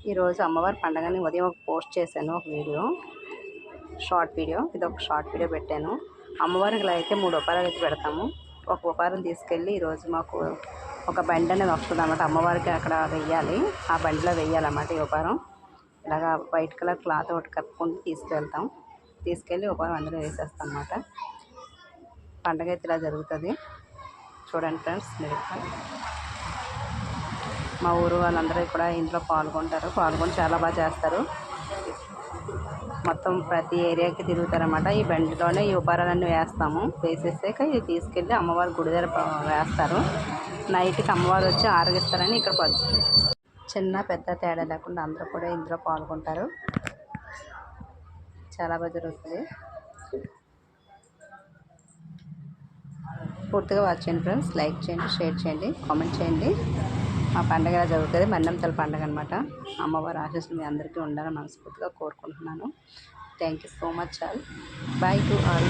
ఈరోజు అమ్మవారి పండుగని ఉదయం ఒక పోస్ట్ చేశాను, ఒక వీడియో, షార్ట్ వీడియో. ఇది ఒక షార్ట్ వీడియో పెట్టాను. అమ్మవారికి అయితే 3 ఉపహారాలు అయితే పెడతాము. ఒక ఉపహారం తీసుకెళ్ళి ఈరోజు మాకు ఒక బండి అనేది వస్తుంది అన్నమాట. అమ్మవారికి అక్కడ వెయ్యాలి, ఆ బండిలో వెయ్యాలన్నమాట ఈ ఉపహారం. ఇలాగా వైట్ కలర్ క్లాత్ ఒకటి కప్పుకుంటూ తీసుకెళ్ళి ఉపహారం అందులో వేసేస్తాం అన్నమాట. పండగ అయితే ఇలా జరుగుతుంది. చూడండి ఫ్రెండ్స్, మీరు మా ఊరు వాళ్ళందరూ కూడా ఇంట్లో పాల్గొని చాలా బాగా చేస్తారు. మొత్తం ప్రతి ఏరియాకి తిరుగుతారన్నమాట. ఈ బండిలోనే ఈ ఉపహారాలన్నీ వేసేసాక ఇది తీసుకెళ్ళి అమ్మవారి గుడి దగ్గర వేస్తారు. నైట్కి అమ్మవారు వచ్చి ఆరగిస్తారని ఇక్కడ చిన్న పెద్ద తేడా లేకుండా అందరూ కూడా ఇందులో పాల్గొంటారు. చాలా బాగా జరుగుతుంది. పూర్తిగా వాచ్ చేయండి ఫ్రెండ్స్. లైక్ చేయండి, షేర్ చేయండి, కామెంట్ చేయండి. మా పండుగ ఎలా జరుగుతుంది, మన్నెంతల పండుగ అనమాట. అమ్మవారి ఆశీస్సులు మీ అందరికీ ఉండాలని మనస్ఫూర్తిగా కోరుకుంటున్నాను. Thank you so much all. By to all.